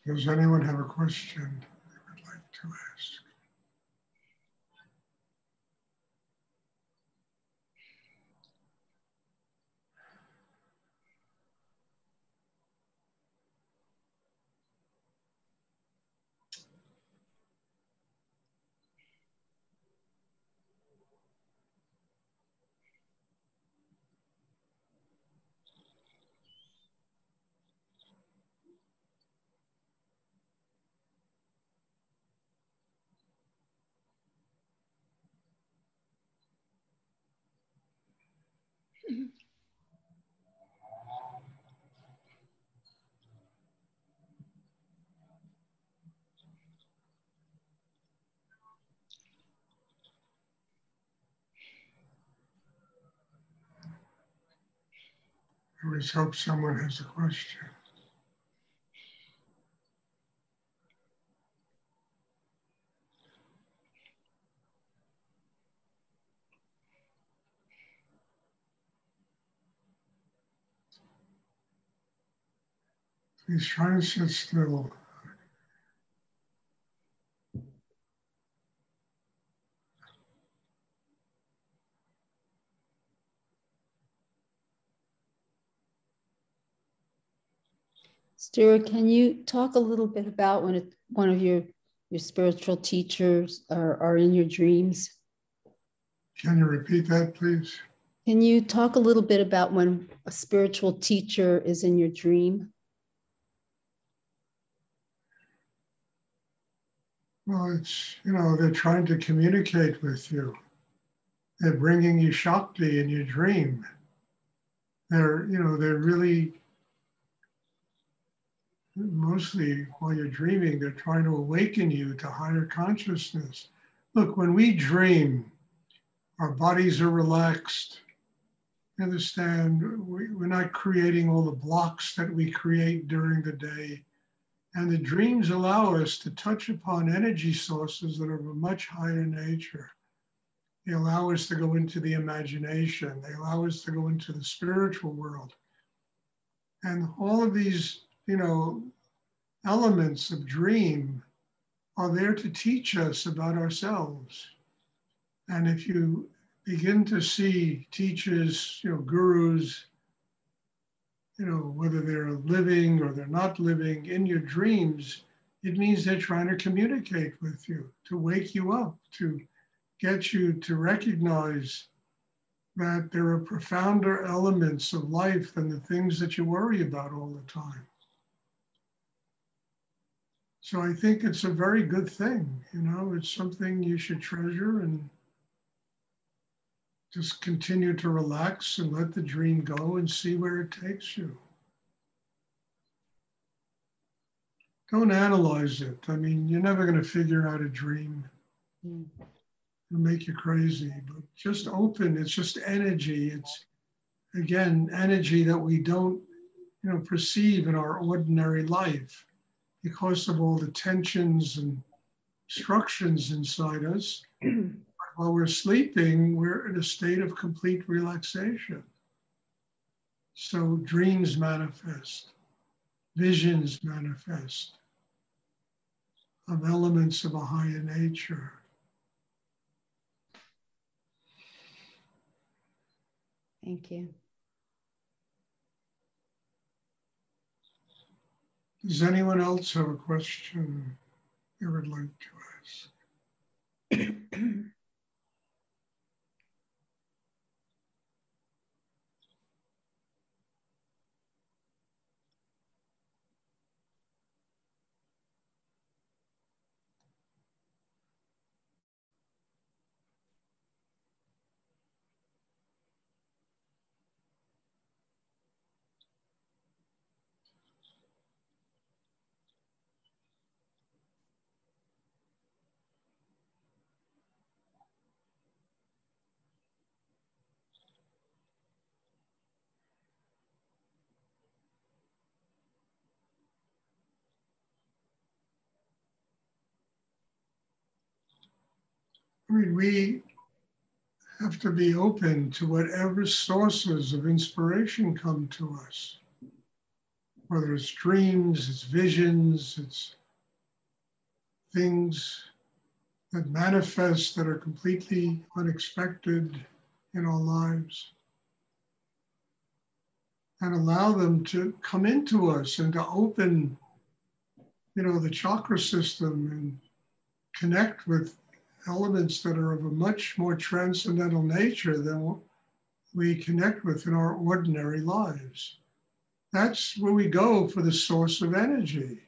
Does anyone have a question they would like to ask? I always hope someone has a question. Please try and sit still. Stuart, can you talk a little bit about when one of your spiritual teachers are in your dreams? Can you repeat that, please? Can you talk a little bit about when a spiritual teacher is in your dream? Well, it's, they're trying to communicate with you. They're bringing you Shakti in your dream. They're really, mostly while you're dreaming, they're trying to awaken you to higher consciousness. Look, when we dream, our bodies are relaxed. Understand, we're not creating all the blocks that we create during the day. And the dreams allow us to touch upon energy sources that are of a much higher nature. They allow us to go into the imagination. They allow us to go into the spiritual world. And all of these, elements of dream are there to teach us about ourselves. And if you begin to see teachers, gurus, whether they're living or they're not living in your dreams, it means they're trying to communicate with you, to wake you up, to get you to recognize that there are profounder elements of life than the things that you worry about all the time. So I think it's a very good thing, it's something you should treasure and just continue to relax and let the dream go and see where it takes you. Don't analyze it. I mean, you're never going to figure out a dream. It'll make you crazy, but just open. It's just energy. It's, again, energy that we don't, perceive in our ordinary life because of all the tensions and obstructions inside us. While we're sleeping, we're in a state of complete relaxation. So dreams manifest, visions manifest of elements of a higher nature. Thank you. Does anyone else have a question they would like to ask? I mean, we have to be open to whatever sources of inspiration come to us. whether it's dreams, it's visions, it's things that manifest that are completely unexpected in our lives, and allow them to come into us and to open, the chakra system and connect with elements that are of a much more transcendental nature than what we connect with in our ordinary lives. That's where we go for the source of energy.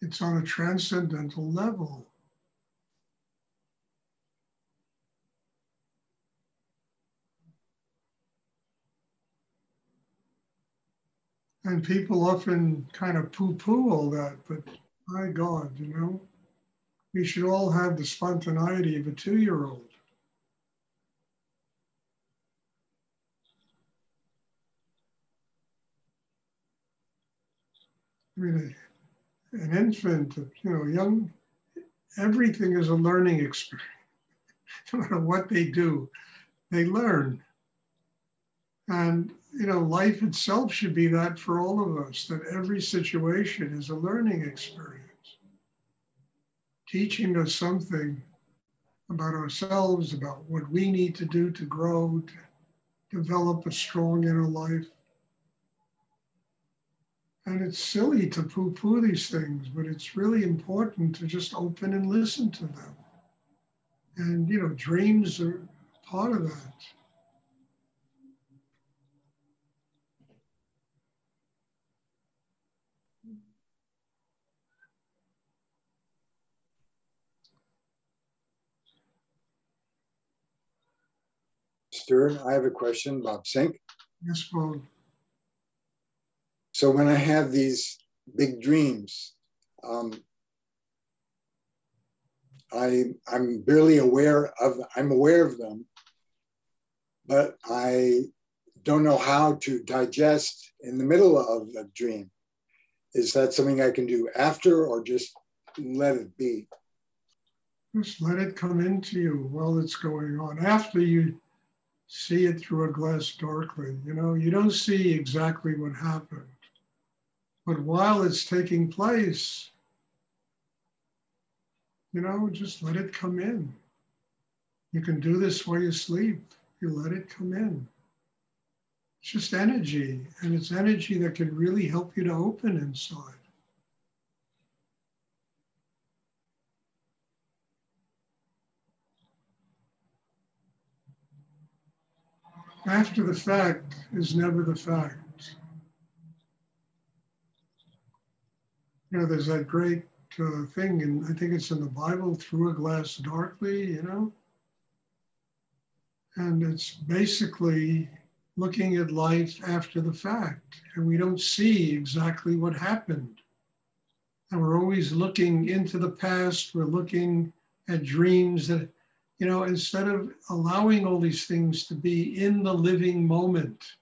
It's on a transcendental level. And people often kind of poo-poo all that, but my God, we should all have the spontaneity of a 2-year-old. I mean, an infant, young, everything is a learning experience. No matter what they do, they learn. And, life itself should be that for all of us, that every situation is a learning experience, teaching us something about ourselves, about what we need to do to grow, to develop a strong inner life. And it's silly to poo-poo these things, but it's really important to just open and listen to them. And, dreams are part of that. Stewart, I have a question, Bob Sink. Yes, Bob. So when I have these big dreams, I'm barely aware of, I'm aware of them, but I don't know how to digest in the middle of a dream. Is that something I can do after, or just let it be? Just let it come into you while it's going on. After you see it through a glass darkly, you don't see exactly what happened. But while it's taking place, just let it come in. You can do this while you sleep. You let it come in. It's just energy, and it's energy that can really help you to open inside. After the fact is never the fact. There's that great thing, and I think it's in the Bible, through a glass darkly, And it's basically looking at life after the fact, and we don't see exactly what happened. And we're always looking into the past, we're looking at dreams that, instead of allowing all these things to be in the living moment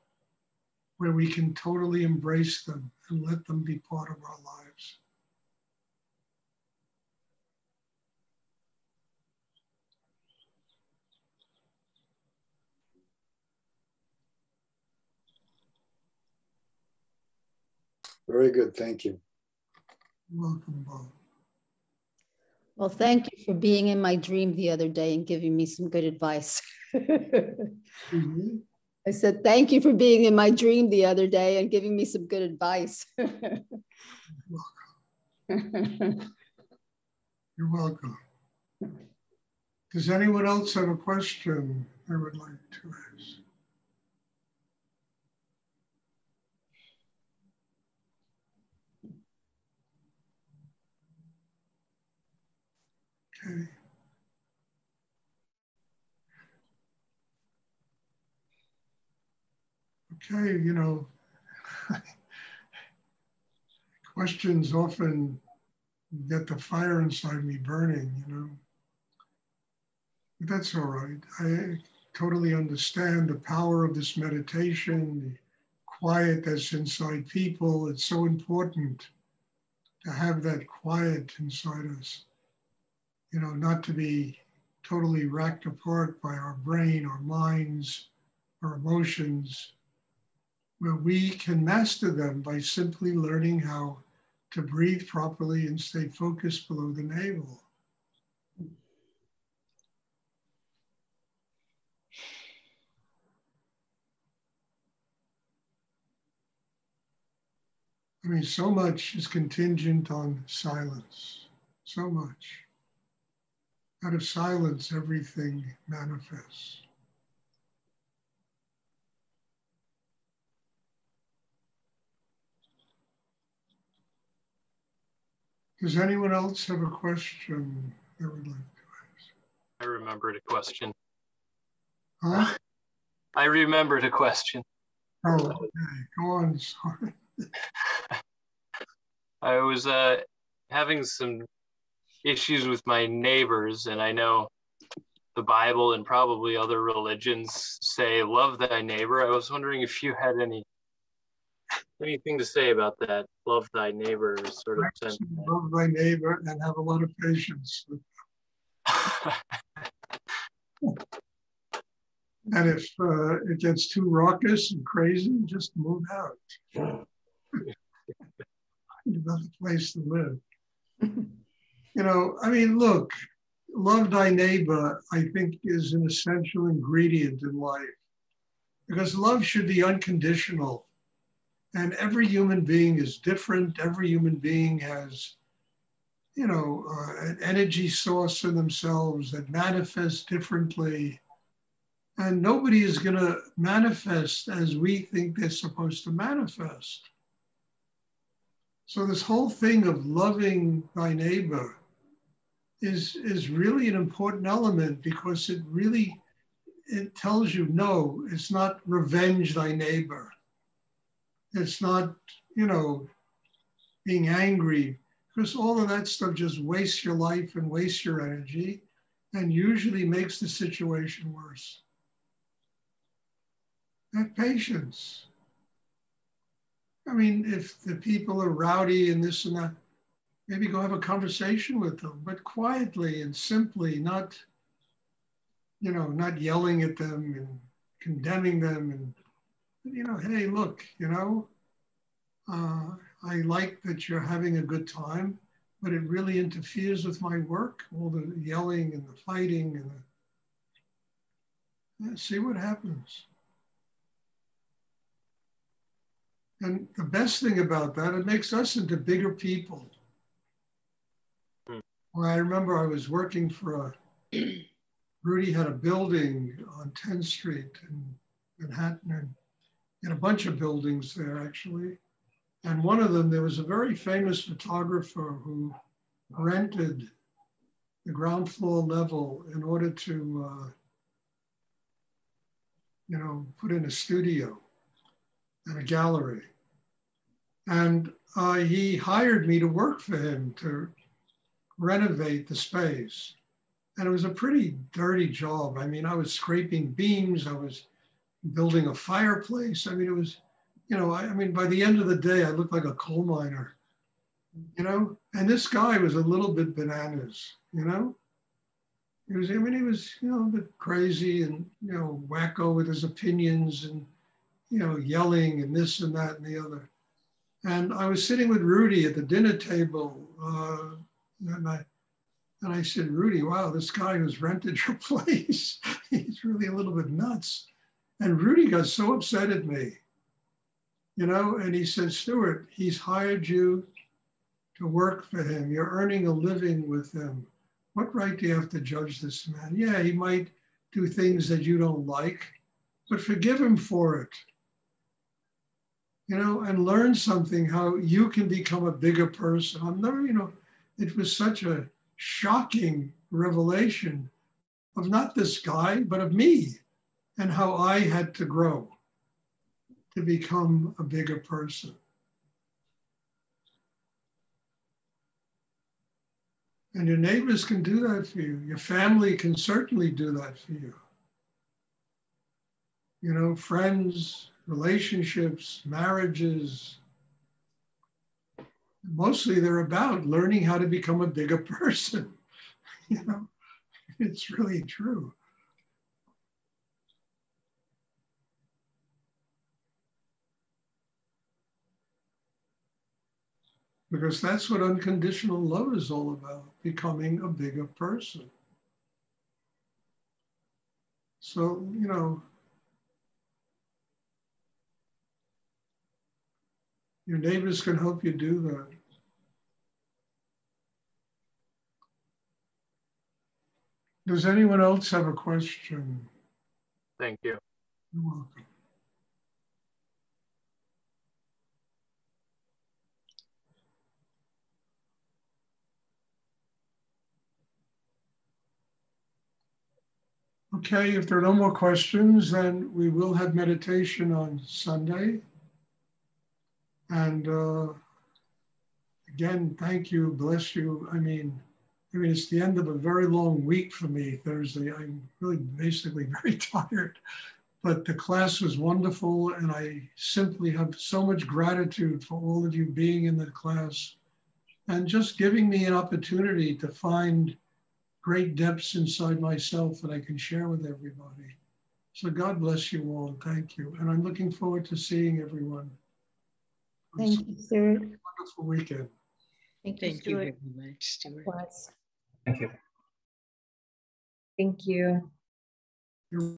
where we can totally embrace them and let them be part of our lives. Very good, thank you. You're welcome, Bob. Well, thank you for being in my dream the other day and giving me some good advice. Mm-hmm. I said, thank you for being in my dream the other day and giving me some good advice. You're welcome. Does anyone else have a question I would like to ask? Okay. Okay, questions often get the fire inside me burning, But that's all right. I totally understand the power of this meditation, the quiet that's inside people. It's so important to have that quiet inside us, not to be totally racked apart by our brain, our minds, our emotions, where we can master them by simply learning how to breathe properly and stay focused below the navel. I mean, so much is contingent on silence, so much. Out of silence, everything manifests. Does anyone else have a question they would like to ask? I remembered a question. Huh? I remembered a question. Oh, okay. Go on. Sorry. I was having some issues with my neighbors, and I know the Bible and probably other religions say love thy neighbor. I was wondering if you had anything to say about that, love thy neighbor sort of sense. Love thy neighbor and have a lot of patience. And if it gets too raucous and crazy, just move out. Find another place to live. You know, I mean, look, love thy neighbor, I think, is an essential ingredient in life, because love should be unconditional. And every human being is different. Every human being has, you know, an energy source in themselves that manifests differently. And nobody is going to manifest as we think they're supposed to manifest. So this whole thing of loving thy neighbor is really an important element, because it tells you, no, it's not revenge thy neighbor. It's not, you know, being angry, because all of that stuff just wastes your life and wastes your energy and usually makes the situation worse. Have patience. I mean, if the people are rowdy and this and that, maybe go have a conversation with them, but quietly and simply, not, you know, not yelling at them and condemning them and, you know, hey, look, you know, I like that you're having a good time, but it really interferes with my work, all the yelling and the fighting and see what happens. And the best thing about that, it makes us into bigger people. Well, I remember I was working for Rudy had a building on 10th Street in Manhattan, and he had a bunch of buildings there actually. And one of them, there was a very famous photographer who rented the ground floor level in order to, you know, put in a studio and a gallery. And he hired me to work for him to renovate the space. And it was a pretty dirty job. I mean, I was scraping beams, I was building a fireplace. I mean, it was, you know, I mean, by the end of the day, I looked like a coal miner, you know? And this guy was a little bit bananas, you know? He was, you know, a bit crazy and, you know, wacko with his opinions and, you know, yelling and this and that and the other. And I was sitting with Rudy at the dinner table, and I said, Rudy, wow, this guy who's rented your place, he's really a little bit nuts. And Rudy got so upset at me, you know, and he said, Stuart, he's hired you to work for him. You're earning a living with him. What right do you have to judge this man? Yeah, he might do things that you don't like, but forgive him for it. You know, and learn something, how you can become a bigger person. I'm never, you know, it was such a shocking revelation of not this guy, but of me and how I had to grow to become a bigger person. And your neighbors can do that for you. Your family can certainly do that for you. You know, friends, relationships, marriages, mostly they're about learning how to become a bigger person. You know, it's really true. because that's what unconditional love is all about, becoming a bigger person. So, you know, your neighbors can help you do that. Does anyone else have a question? Thank you. You're welcome. Okay, if there are no more questions, then we will have meditation on Sunday. And again, thank you, bless you. I mean, it's the end of a very long week for me, Thursday. I'm really basically very tired, but the class was wonderful. And I simply have so much gratitude for all of you being in the class and just giving me an opportunity to find great depths inside myself that I can share with everybody. So God bless you all. Thank you. And I'm looking forward to seeing everyone. Thank you, Stuart. Wonderful weekend. Thank you, Thank you Stuart. very much, Stuart. Likewise. Thank you. Thank you. You're